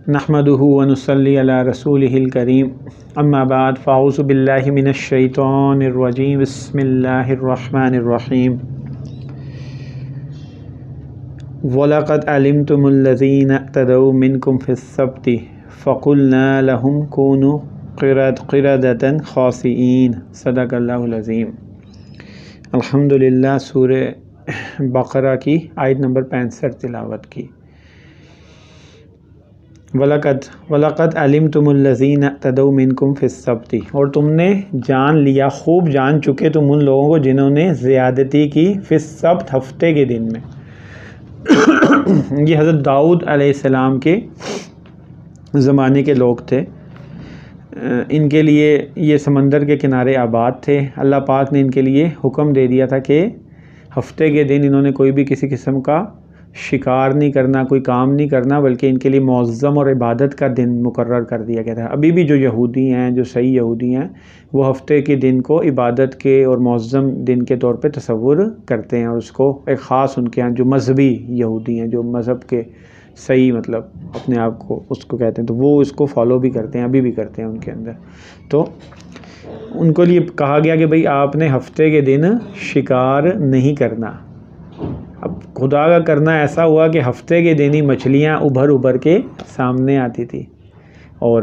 نحمدہ ونصلی علی رسولہ الکریم اما بعد فاعوذ باللہ من الشیطان الرجیم بسم اللہ الرحمن الرحیم وَلَقَدْ عَلِمْتُمُ الَّذِينَ اعْتَدَوْا مِنْكُمْ فِي السَّبْتِ فَقُلْنَا لَهُمْ كُونُوا قِرَدَةً خَاسِئِينَ صدق اللہ العظیم۔ الحمدللہ سورہ بقرہ کی آیت نمبر 65 تلاوت کی۔ وَلَقَدْ عَلِمْتُمُ الَّذِينَ اعْتَدَوْا مِنْكُمْ فِي السَّبْتِ، اور تم نے جان لیا، خوب جان چکے تم ان لوگوں کو جنہوں نے زیادتی کی فی السبت، ہفتے کے دن میں۔ یہ حضرت داؤد علیہ السلام کے زمانے کے لوگ تھے، ان کے لیے یہ سمندر کے کنارے آباد تھے۔ اللہ پاک نے ان کے لیے حکم دے دیا تھا کہ ہفتے کے دن انہوں نے کوئی بھی کسی قسم کا شکار نہیں کرنا، کوئی کام نہیں کرنا، بلکہ ان کے لیے معظم اور عبادت کا دن مقرر کر دیا گیا تھا۔ ابھی بھی جو یہودی ہیں، جو صحیح یہودی ہیں، وہ ہفتے کے دن کو عبادت کے اور معظم دن کے طور پہ تصور کرتے ہیں، اور اس کو ایک خاص ان کے ہیں جو مذہبی یہودی ہیں، جو مذہب کے صحیح مطلب اپنے آپ کو اس کو کہتے ہیں، تو وہ اس کو فالو بھی کرتے ہیں، ابھی بھی کرتے ہیں ان کے اندر۔ تو ان کو لیے کہا گیا کہ بھئی آپ نے ہفتے کے دن شکار نہیں کرنا۔ اب خدا کا کرنا ایسا ہوا کہ ہفتے کے دن ہی مچھلیاں ابھر کے سامنے آتی تھی، اور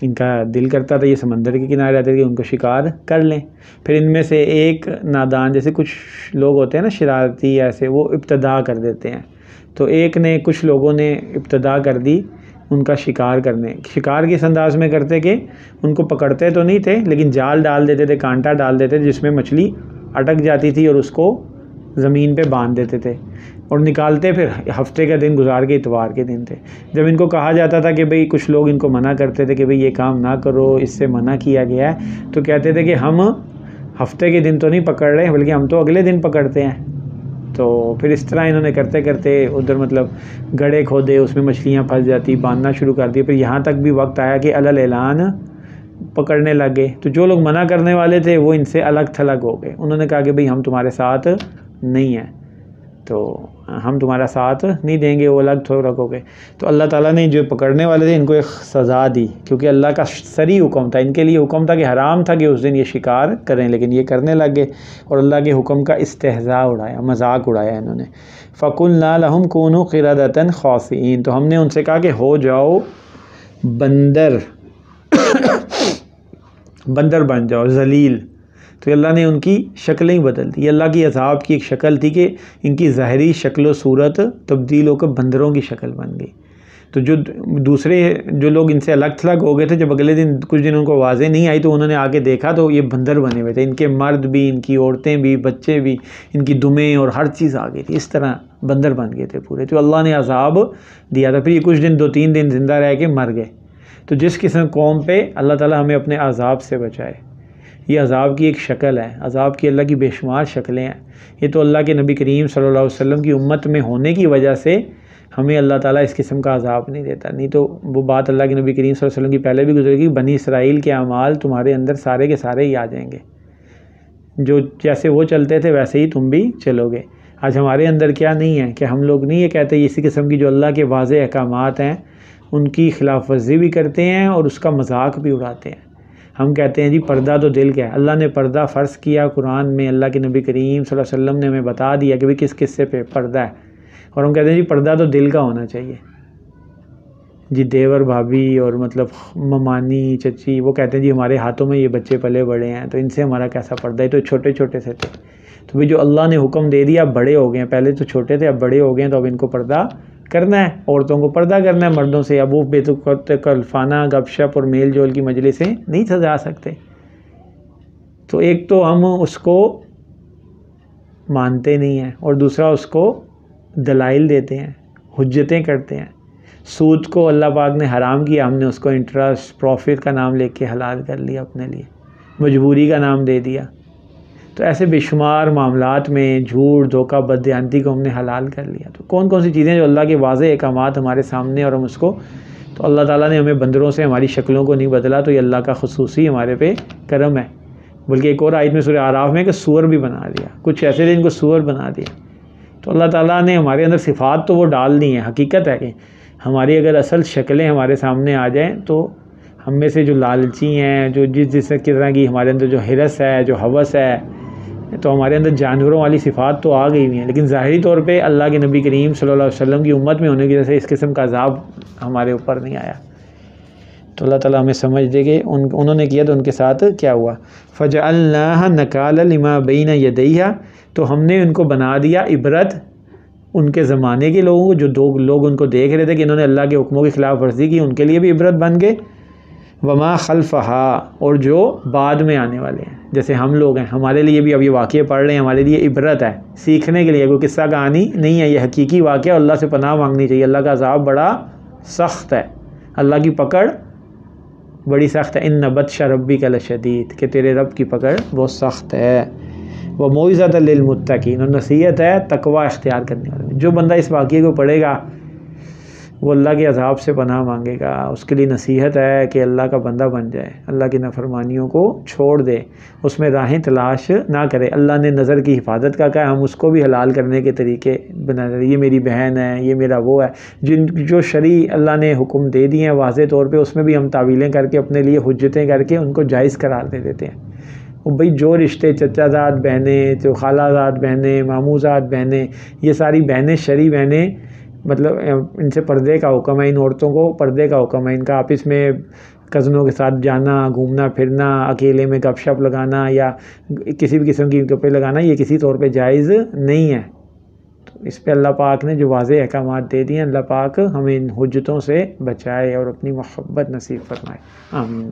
ان کا دل کرتا تھا یہ سمندر کے کنارے آتے تھے کہ ان کو شکار کر لیں۔ پھر ان میں سے ایک نادان، جیسے کچھ لوگ ہوتے ہیں نا شرارتی ایسے، وہ ابتدا کر دیتے ہیں، تو کچھ لوگوں نے ابتدا کر دی ان کا شکار کرنے۔ شکار کس انداز میں کرتے کہ ان کو پکڑتے تو نہیں تھے، لیکن جال ڈال دیتے تھے، کانٹا ڈال دیتے تھے جس میں مچھلی اٹک جاتی تھی، اور اس کو زمین پہ باندھ دیتے تھے اور نکالتے، پھر ہفتے کا دن گزار کے اتوار کے دن تھے۔ جب ان کو کہا جاتا تھا کہ بھئی کچھ لوگ ان کو منع کرتے تھے کہ بھئی یہ کام نہ کرو، اس سے منع کیا گیا ہے، تو کہتے تھے کہ ہم ہفتے کے دن تو نہیں پکڑ رہے، بلکہ ہم تو اگلے دن پکڑتے ہیں۔ تو پھر اس طرح انہوں نے کرتے کرتے ادھر مطلب گڑھے کھودے، اس میں مچھلیاں پھنس جاتی، باندھنا شروع کر دی، پھر یہاں تک بھی وقت آیا کہ علی الاعلان پکڑنے لگ گئے۔ تو جو لوگ منع کرنے والے تھے وہ ان سے الگ تھلگ ہو گئے، انہوں نے کہا کہ بھئی ہم تمہارے ساتھ نہیں ہیں، تو ہم تمہارا ساتھ نہیں دیں گے، وہ الگ تھلگ ہو گئے۔ تو اللہ تعالیٰ نے جو پکڑنے والے تھے ان کو ایک سزا دی، کیونکہ اللہ کا صریح حکم تھا، ان کے لیے حکم تھا کہ حرام تھا کہ اس دن یہ شکار کریں، لیکن یہ کرنے لگ گئے اور اللہ کے حکم کا استہزاء اڑایا، مذاق اڑایا انہوں نے۔ فَقُلْنَا لَهُمْ كُونُوا قِرَدَةً خَاسِئِينَ، تو ہم نے ان سے کہا کہ ہو جاؤ بندر، بندر بن جاؤ، ذلیل۔ تو اللہ نے ان کی شکلیں ہی بدل دی۔ یہ اللہ کی عذاب کی ایک شکل تھی کہ ان کی ظاہری شکل و صورت تبدیل ہو کر بندروں کی شکل بن گئی۔ تو جو دوسرے جو لوگ ان سے الگ تھلگ ہو گئے تھے، جب اگلے دن کچھ دن ان کو واضح نہیں آئی تو انہوں نے آ کے دیکھا تو یہ بندر بنے ہوئے تھے، ان کے مرد بھی، ان کی عورتیں بھی، بچے بھی، ان کی دمیں اور ہر چیز آ گئی تھی، اس طرح بندر بن گئے تھے پورے۔ تو اللہ نے عذاب دیا تھا، پھر یہ کچھ دن 2-3 دن زندہ رہ کے مر گئے۔ تو جس قسم قوم پہ اللہ تعالیٰ ہمیں اپنے عذاب سے بچائے، یہ عذاب کی ایک شکل ہے، عذاب کی اللہ کی بے شمار شکلیں ہیں۔ یہ تو اللہ کے نبی کریم صلی اللہ علیہ وسلم کی امت میں ہونے کی وجہ سے ہمیں اللہ تعالیٰ اس قسم کا عذاب نہیں دیتا، نہیں تو وہ بات اللہ کے نبی کریم صلی اللہ علیہ وسلم کی پہلے بھی گزرے گی، بنی اسرائیل کے اعمال تمہارے اندر سارے کے سارے ہی آ جائیں گے، جو جیسے وہ چلتے تھے ویسے ہی تم بھی چلو گے۔ آج ہمارے اندر کیا نہیں ہے کہ ہم لوگ نہیں یہ کہتے اسی قسم کی جو اللہ کے واضح احکامات ہیں ان کی خلاف ورزی بھی کرتے ہیں اور اس کا مذاق بھی اڑاتے ہیں۔ ہم کہتے ہیں جی پردہ تو دل کا ہے، اللہ نے پردہ فرض کیا قرآن میں، اللہ کے نبی کریم صلی اللہ علیہ وسلم نے ہمیں بتا دیا کہ کس قصے پہ پردہ ہے، اور ہم کہتے ہیں جی پردہ تو دل کا ہونا چاہیے۔ جی دیور بھابھی اور مطلب ممانی چچی وہ کہتے ہیں جی ہمارے ہاتھوں میں یہ بچے پلے بڑے ہیں، تو ان سے ہمارا کیسا پردہ ہے، تو چھوٹے چھوٹے سے تھے۔ تو بھئی جو اللہ نے حکم دے دیا، اب بڑے ہو گئے ہیں، پہلے تو چھوٹے تھے اب بڑے ہو گئے ہیں، تو اب ان کو پردہ کرنا ہے، عورتوں کو پردہ کرنا ہے مردوں سے، اب وہ بے تکلفانہ گپ شپ اور میل جول کی مجلسیں نہیں سجا سکتے۔ تو ایک تو ہم اس کو مانتے نہیں ہیں، اور دوسرا اس کو دلائل دیتے ہیں، حجتیں کرتے ہیں۔ سود کو اللہ پاک نے حرام کیا، ہم نے اس کو انٹرسٹ پروفٹ کا نام لے کے حلال کر لیا اپنے لیے، مجبوری کا نام دے دیا۔ تو ایسے بے شمار معاملات میں جھوٹ، دھوکہ، بددیانتی کو ہم نے حلال کر لیا۔ تو کون کون سی چیزیں جو اللہ کے واضح احکامات ہمارے سامنے اور ہم اس کو، تو اللہ تعالیٰ نے ہمیں بندروں سے ہماری شکلوں کو نہیں بدلا، تو یہ اللہ کا خصوصی ہمارے پہ کرم ہے۔ بلکہ ایک اور آیت میں سورہ اعراف میں کہ سور بھی بنا دیا، کچھ ایسے تھے ان کو سور بنا دیا۔ تو اللہ تعالیٰ نے ہمارے اندر صفات تو وہ ڈال دی ہیں، حقیقت ہے کہ ہماری اگر اصل شکلیں ہمارے سامنے آ جائیں تو ہم میں سے جو لالچی ہیں، جو جس طرح کی ہمارے اندر جو حرص ہے، جو ہوس ہے، تو ہمارے اندر جانوروں والی صفات تو آ گئی ہوئی ہیں، لیکن ظاہری طور پہ اللہ کے نبی کریم صلی اللہ علیہ وسلم کی امت میں ہونے کی وجہ سے اس قسم کا عذاب ہمارے اوپر نہیں آیا۔ تو اللہ تعالیٰ ہمیں سمجھ دے کہ انہوں نے کیا تو ان کے ساتھ کیا ہوا۔ فَجَعَلْنَاهَا نَكَالًا لِمَا بَيْنَ يَدَيْهَا، تو ہم نے ان کو بنا دیا عبرت ان کے زمانے کے لوگوں کو، جو لوگ ان کو دیکھ رہے تھے کہ انہوں نے اللہ کے حکموں کی خلاف ورزی کی، ان کے لیے بھی عبرت بن گئے۔ وما خلفہا، اور جو بعد میں آنے والے ہیں، جیسے ہم لوگ ہیں، ہمارے لیے بھی اب یہ واقعے پڑھ رہے ہیں، ہمارے لیے عبرت ہے، سیکھنے کے لیے، کوئی قصہ کہانی نہیں ہے، یہ حقیقی واقعہ، اللہ سے پناہ مانگنی چاہیے۔ اللہ کا عذاب بڑا سخت ہے، اللہ کی پکڑ بڑی سخت ہے۔ ان بطش ربک لشدید، کہ تیرے رب کی پکڑ بہت سخت ہے۔ وموعظۃ للمتقین، اور نصیحت ہے تقوی اختیار کرنے والے۔ جو بندہ اس واقعے کو پڑھے گا وہ اللہ کے عذاب سے پناہ مانگے گا، اس کے لیے نصیحت ہے کہ اللہ کا بندہ بن جائے، اللہ کی نافرمانیوں کو چھوڑ دے، اس میں راہیں تلاش نہ کرے۔ اللہ نے نظر کی حفاظت کا کہا ہے، ہم اس کو بھی حلال کرنے کے طریقے بنا دیں۔ یہ میری بہن ہے، یہ میرا وہ ہے، جو شرعی اللہ نے حکم دے دیے ہیں واضح طور پہ، اس میں بھی ہم تعویلیں کر کے اپنے لیے حجتیں کر کے ان کو جائز قرار دے دیتے ہیں۔ وہ بھئی جو رشتے چچا زاد بہنیں، جو خالہ زاد بہنیں، ماموں زاد بہنیں، یہ ساری بہنیں شرعی بہنیں، مطلب ان سے پردے کا حکم ہے، ان عورتوں کو پردے کا حکم ہے، ان کا آپس میں کزنوں کے ساتھ جانا، گھومنا پھرنا، اکیلے میں گپ شپ لگانا یا کسی بھی قسم کی گپیں لگانا، یہ کسی طور پہ جائز نہیں ہے۔ تو اس پہ اللہ پاک نے جو واضح احکامات دے دیے ہیں، اللہ پاک ہمیں ان حجتوں سے بچائے اور اپنی محبت نصیب فرمائے، آمین۔